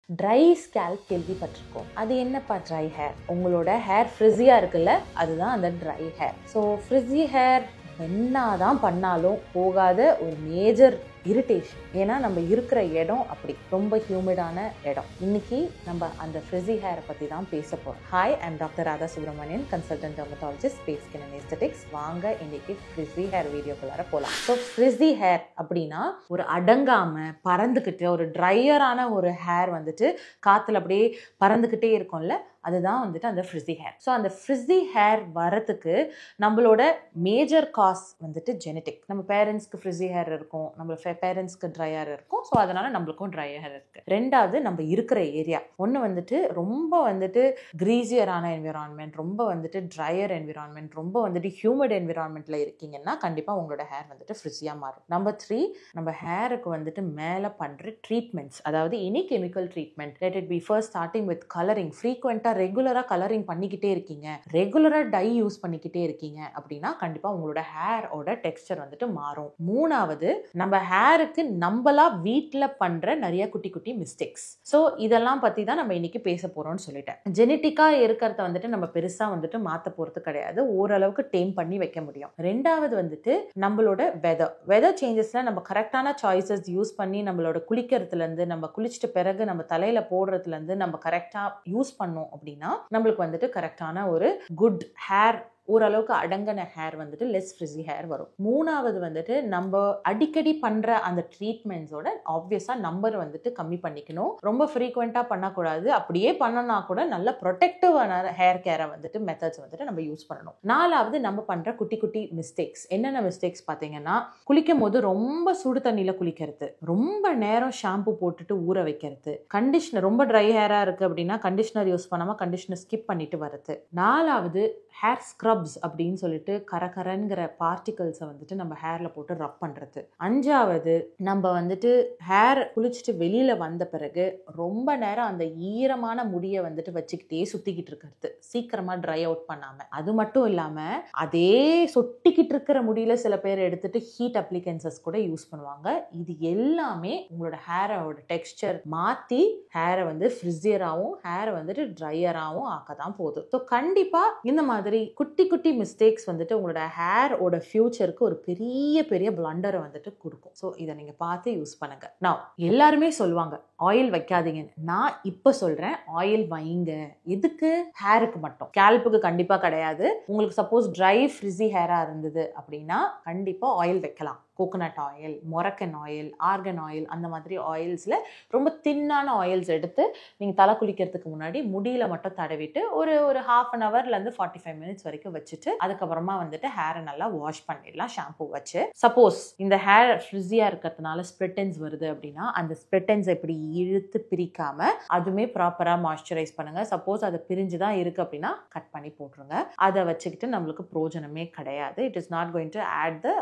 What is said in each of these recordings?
Try scalp கேள்விப்பட்டிருக்கோம். அது என்னப்பா ட்ரை ஹேர்? உங்களோட ஹேர் ஃப்ரிஸியாக இருக்குல்ல, அதுதான் அந்த try hair. So frizzy hair என்னதான் பண்ணாலும் போகாத ஒரு மேஜர் இரிட்டேஷன். ஏன்னா நம்ம இருக்கிற இடம் அப்படி ரொம்ப ஹியூமிடான இடம். இன்னைக்கு நம்ம அந்த ஃப்ரிஸி ஹேரை பற்றி தான் பேச போகிறோம். Hi, I'm doctor Radha Subramanian, consultant dermatologist, space skin and aesthetics. வாங்க இன்னைக்கு ஃப்ரிஸி ஹேர் வீடியோக்குள்ளார போகலாம். ஸோ ஃப்ரிஸி ஹேர் அப்படின்னா ஒரு அடங்காம பறந்துக்கிட்டு ஒரு ட்ரையரான ஒரு ஹேர் வந்துட்டு காற்றுல அப்படியே பறந்துக்கிட்டே இருக்கும்ல, அதுதான் வந்துட்டு அந்த ஃப்ரிஸி ஹேர். ஸோ அந்த ஃப்ரிஸி ஹேர் வரத்துக்கு நம்மளோட மேஜர் காஸ் வந்துட்டு ஜெனட்டிக். நம்ம பேரண்ட்ஸ்க்கு ஃப்ரிஸி ஹேர் இருக்கும், நம்ம பேரண்ட்ஸ்க்கு ட்ரை ஹேர் இருக்கும். ஸோ அதனால நம்மளுக்கும் ட்ரை ஹேர் இருக்கு. ரெண்டாவது நம்ம இருக்கிற ஏரியா. ஒன்று வந்துட்டு ரொம்ப வந்துட்டு கிரீசியரான என்விரான்மெண்ட், ரொம்ப வந்துட்டு ட்ரையர் என்விரான்மெண்ட், ரொம்ப வந்துட்டு ஹியூமிட் என்விரான்மெண்ட்ல இருக்கீங்கன்னா கண்டிப்பாக உங்களோட ஹேர் வந்துட்டு ஃப்ரிஸியாக மாறும். நம்பர் 3, நம்ம ஹேருக்கு வந்துட்டு மேலே பண்ணுற ட்ரீட்மெண்ட்ஸ், அதாவது any chemical treatment, let it be first starting with colouring. ஃப்ரீக்வெண்ட்டாக ரெகுலராக கலரிங் பண்ணிக்கிட்டே இருக்கீங்க, ரெகுலராக டை யூஸ் பண்ணிக்கிட்டே இருக்கீங்க அப்படின்னா கண்டிப்பாக உங்களோட ஹேரோட டெக்ஸ்டர் வந்துட்டு மாறும். மூணாவது, நம்ம ஹேருக்கு நம்மளா வீட்டில் பண்ணுற நிறைய குட்டி குட்டி மிஸ்டேக்ஸ். ஸோ இதெல்லாம் பற்றி தான் நம்ம இன்னைக்கு பேச போகிறோம்னு சொல்லிட்டேன். ஜெனட்டிக்காக இருக்கிறத வந்துட்டு நம்ம பெருசாக வந்துட்டு மாற்ற போகிறது கிடையாது, ஓரளவுக்கு டேம் பண்ணி வைக்க முடியும். ரெண்டாவது வந்துட்டு நம்மளோட வெதர் சேஞ்சஸில் நம்ம கரெக்டான சாய்ஸஸ் யூஸ் பண்ணி நம்மளோட குளிக்கிறதுலேருந்து, நம்ம குளிச்சுட்டு பிறகு நம்ம தலையில் போடுறதுலேருந்து நம்ம கரெக்டாக யூஸ் பண்ணோம் அப்படின்னா நம்மளுக்கு வந்துட்டு கரெக்டான ஒரு குட் ஹேர், ஓரளவுக்கு அடங்கின ஹேர் வந்துட்டு லெஸ் ஃப்ரிஸி ஹேர் வரும். மூணாவது வந்துட்டு நம்ம அடிக்கடி பண்ற அந்த ட்ரீட்மெண்ட்ஸோட ஆப்வியஸா நம்பர் வந்துட்டு கம்மி பண்ணிக்கணும். ரொம்ப ஃப்ரீக்வெண்டா பண்ணக்கூடாது. அப்படியே பண்ணனா கூட நல்ல ப்ரொடெக்டிவான ஹேர் கேரை வந்துட்டு மெத்தட்ஸ் வந்துட்டு நம்ம யூஸ் பண்ணணும். நாலாவது, நம்ம பண்ற குட்டி குட்டி மிஸ்டேக்ஸ். என்னென்ன மிஸ்டேக்ஸ் பார்த்தீங்கன்னா, குளிக்கும் போது ரொம்ப சுடு தண்ணியில குளிக்கிறது, ரொம்ப நேரம் ஷாம்பு போட்டுட்டு ஊற வைக்கிறது, கண்டிஷனர் ரொம்ப ட்ரை ஹேரா இருக்கு அப்படின்னா கண்டிஷனர் யூஸ் பண்ணாம கண்டிஷனர் ஸ்கிப் பண்ணிட்டு வருது. நாலாவது, ஹேர் ஸ்க்ரப்ஸ் அப்படின்னு சொல்லிட்டு கரகரங்கிற பார்ட்டிகல்ஸை வந்துட்டு நம்ம ஹேர்ல போட்டு ரப் பண்றது. அஞ்சாவது, நம்ம வந்துட்டு ஹேர் குளிச்சுட்டு வெளியில வந்த பிறகு ரொம்ப நேரம் அந்த ஈரமான முடியை வந்துட்டு வச்சுக்கிட்டே சுத்திக்கிட்டு இருக்கிறது, சீக்கிரமா ட்ரை அவுட் பண்ணாம. அது மட்டும் இல்லாம அதே சொட்டிக்கிட்டு இருக்கிற முடியில சில பேர் எடுத்துட்டு ஹீட் அப்ளிகன்சஸ் கூட யூஸ் பண்ணுவாங்க. இது எல்லாமே உங்களோட ஹேரோட டெக்ஸ்டர் மாத்தி ஹேரை வந்து ஃப்ரிஸியராகவும் ஹேரை வந்துட்டு ட்ரையராகவும் ஆக்கதான் போகுது. ஸோ கண்டிப்பா இந்த மாதிரி குட்டி குட்டி மிஸ்டேக்ஸ் வந்துட்டு உங்களோட ஹேரோட ஃபியூச்சருக்கு ஒரு பெரிய பெரிய பிளண்டரை வந்துட்டு கொடுக்கும். ஸோ இதை நீங்க பார்த்து யூஸ் பண்ணுங்க. நான் எல்லாருமே சொல்லுவாங்க ஆயில் வைக்காதீங்கன்னு. நான் இப்ப சொல்றேன், ஆயில் வைங்க. எதுக்கு? ஹேருக்கு மட்டும், ஸ்கேல்புக்கு கண்டிப்பா கிடையாது. உங்களுக்கு சப்போஸ் ட்ரை ஃப்ரிஸி ஹேரா இருந்தது அப்படின்னா கண்டிப்பா ஆயில் வைக்கலாம். Coconut oil, Moroccan oil, argan oil, அந்த மாதிரி ஆயில்ஸில் ரொம்ப தின்னான ஆயில்ஸ் எடுத்து நீங்கள் தலை குளிக்கிறதுக்கு முன்னாடி முடியில் மட்டும் தடவிட்டு ஒரு 1/2 ஹவர்லேருந்து 45 மினிட்ஸ் வரைக்கும் வச்சுட்டு அதுக்கப்புறமா வந்துட்டு ஹேரை நல்லா வாஷ் பண்ணிடலாம் ஷாம்பு வச்சு. சப்போஸ் இந்த ஹேர் ஃப்ரிஸியாக இருக்கிறதுனால ஸ்ப்ளிட்டன்ஸ் வருது அப்படின்னா அந்த ஸ்ப்ளிட்டன்ஸ் இப்படி இழுத்து பிரிக்காம அதுவுமே ப்ராப்பராக மாய்ஸ்சரைஸ் பண்ணுங்க. சப்போஸ் அது பிரிஞ்சு தான் இருக்கு அப்படின்னா கட் பண்ணி போட்டுருங்க. அதை வச்சுக்கிட்டு நம்மளுக்கு பிரோஜனமே கிடையாது. It is not going to add the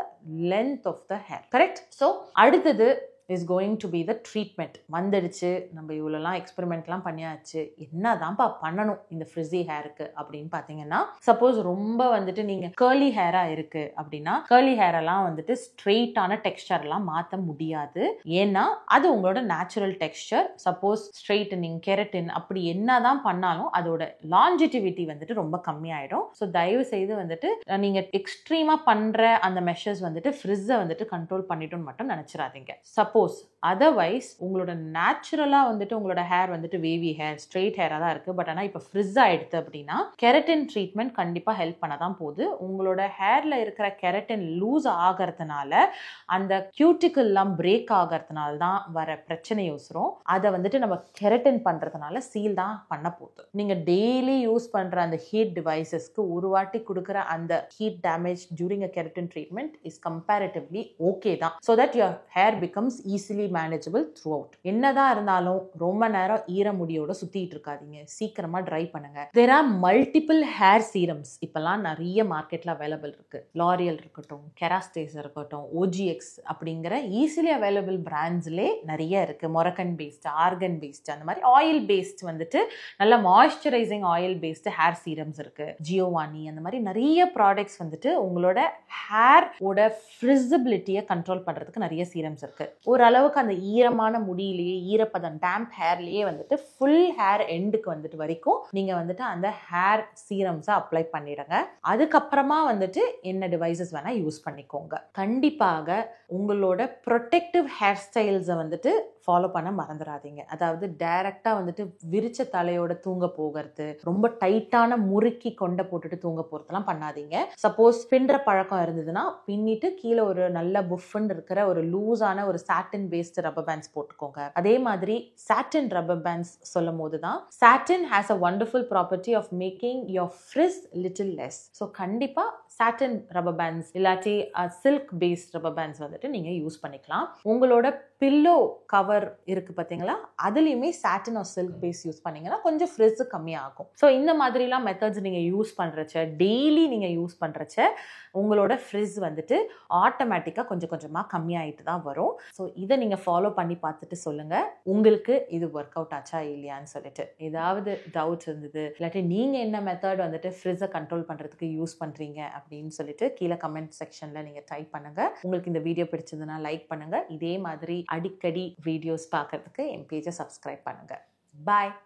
length of the hair. Correct? So அடுத்தது is going to be the treatment. வந்துடுச்சு, நம்ம இவ்வளோலாம் எக்ஸ்பெரிமெண்ட்லாம் பண்ணியாச்சு, என்னதான்ப்பா பண்ணணும் இந்த ஃப்ரிஸி ஹேருக்கு அப்படின்னு பார்த்தீங்கன்னா, சப்போஸ் ரொம்ப வந்துட்டு நீங்கள் கேர்லி ஹேராக இருக்கு அப்படின்னா கேர்லி ஹேரெல்லாம் வந்துட்டு ஸ்ட்ரெயிட்டான டெக்ஸ்டர்லாம் மாற்ற முடியாது. ஏன்னா அது உங்களோட natural Dexter. Suppose straightening, keratin அப்படி என்னதான் பண்ணாலும் அதோட லாஞ்சிட்டிவிட்டி வந்துட்டு ரொம்ப கம்மியாயிடும். ஸோ தயவு செய்து வந்துட்டு நீங்கள் எக்ஸ்ட்ரீமாக பண்ணுற அந்த மெஷர்ஸ் வந்துட்டு ஃப்ரிஸை வந்துட்டு கண்ட்ரோல் பண்ணிட்டோன்னு மட்டும் நினச்சிடாதீங்க. சப்போஸ் அதர்வைஸ் உங்களோட நேச்சுரலாக வந்துட்டு உங்களோட ஹேர் வந்துட்டு வேவி ஹேர், ஸ்ட்ரெயிட் ஹேராக தான் இருக்குது, பட் ஆனால் இப்போ ஃப்ரிஸ் ஆகிடுது அப்படின்னா கெரட்டின் ட்ரீட்மெண்ட் கண்டிப்பாக ஹெல்ப் பண்ண தான் போகுது. உங்களோட ஹேரில் இருக்கிற கெரட்டின் லூஸ் ஆகிறதுனால அந்த கியூட்டிக்கல்லாம் பிரேக் ஆகிறதுனால தான் வர பிரச்சனை யோசிரும். அதை வந்துட்டு நம்ம கெரட்டின் பண்ணுறதுனால சீல் தான் பண்ண போகுது. நீங்கள் டெய்லி யூஸ் பண்ணுற அந்த ஹீட் டிவைசஸ்க்கு ஒரு வாட்டி கொடுக்குற அந்த heat damage during uh keratin treatment is comparatively okay தான். So that your hair becomes easily manageable throughout. என்னதான் இருந்தாலும் ரொம்ப நேரம் ஈர முடியோட சுத்திட்டு இருக்காதீங்க, சீக்கிரமா ட்ரை பண்ணுங்க. There are multiple hair serums இப்பெல்லாம் நிறைய மார்க்கெட்ல அவைலபிள் இருக்கு. லாரியல் இருக்கட்டும், கெராஸ்டேஸ் இருக்கட்டும், OGX அப்படிங்கிற ஈஸிலி அவைலபிள் பிராண்ட்ஸ்லே நிறைய இருக்கு. மொரக்கன் பேஸ்ட், ஆர்கன் பேஸ்ட், அந்த மாதிரி ஆயில் பேஸ்ட் வந்துட்டு நல்ல moisturising oil based hair serums இருக்கு. ஜியோவானி, அந்த மாதிரி நிறைய ப்ராடக்ட்ஸ் வந்துட்டு உங்களோட ஹேர் ஓட ஃப்ரிஸிபிலிட்டியை கண்ட்ரோல் பண்றதுக்கு நிறைய சீரம்ஸ் இருக்கு. ஓரளவுக்கு அந்த ஈரமான முடியிலேயே ஈரப்பதம் டேம்ப் ஹேர்லேயே வந்துட்டு ஃபுல் ஹேர் எண்டுக்கு வந்துட்டு வரைக்கும் நீங்கள் வந்துட்டு அந்த ஹேர் சீரம்ஸை அப்ளை பண்ணிடுங்க. அதுக்கப்புறமா வந்துட்டு என்ன டிவைசஸ் வேணால் யூஸ் பண்ணிக்கோங்க. கண்டிப்பாக உங்களோட ப்ரொடெக்டிவ் ஹேர் ஸ்டைல்ஸை வந்துட்டு ஃபாலோ பண்ண மறந்துடாதீங்க. அதாவது டைரக்டாக வந்துட்டு விரிச்ச தலையோட தூங்க போகிறது, ரொம்ப டைட்டான முறுக்கி கொண்டை போட்டுட்டு தூங்க போகிறதெல்லாம் பண்ணாதீங்க. சப்போஸ் பின்னுற பழக்கம் இருந்ததுன்னா பின்னிட்டு கீழே ஒரு நல்ல புஃப்னு இருக்கிற ஒரு லூஸான ஒரு சாட்டின் பேஸ்டு ரப்பர் பேண்ட்ஸ் போட்டுக்கோங்க. அதே மாதிரி சாட்டின் ரப்பர் பேண்ட்ஸ் சொல்லும் போது தான் satin has a wonderful property of making your frizz little less. So கண்டிப்பாக சாட்டின் ரப்பர் பேண்ட்ஸ் இல்லாட்டி சில்க் பேஸ்ட் ரப்பர் பேண்ட்ஸ் வந்துட்டு நீங்கள் யூஸ் பண்ணிக்கலாம். உங்களோட பில்லோ கவர் இருக்குது பார்த்தீங்களா, அதுலேயுமே சாட்டின் ஆர் சில்க் பேஸ் யூஸ் பண்ணிங்கன்னா கொஞ்சம் ஃப்ரிஸ் கம்மியாகும். ஸோ இந்த மாதிரிலாம் மெத்தட்ஸ் நீங்கள் யூஸ் பண்ணுறச்ச, டெய்லி நீங்கள் யூஸ் பண்ணுறச்ச உங்களோட ஃப்ரிஸ் வந்துட்டு ஆட்டோமேட்டிக்காக கொஞ்சம் கொஞ்சமாக கம்மியாகிட்டு தான் வரும். ஸோ இதை நீங்கள் ஃபாலோ பண்ணி பார்த்துட்டு சொல்லுங்கள் உங்களுக்கு இது ஒர்க் அவுட் ஆச்சா இல்லையான்னு சொல்லிட்டு. ஏதாவது டவுட்ஸ் இருந்தது இல்லாட்டி நீங்கள் என்ன மெத்தட் வந்துட்டு ஃப்ரிஸை கண்ட்ரோல் பண்ணுறதுக்கு யூஸ் பண்ணுறீங்க அப்படின்னு சொல்லிட்டு கீழே கமெண்ட் செக்ஷனில் நீங்கள் டைப் பண்ணுங்கள். உங்களுக்கு இந்த வீடியோ பிடிச்சதுன்னா லைக் பண்ணுங்கள். இதே மாதிரி அடிக்கடி வீடியோஸ் பார்க்கறதுக்கு என் பேஜை சப்ஸ்கிரைப் பண்ணுங்கள். பாய்.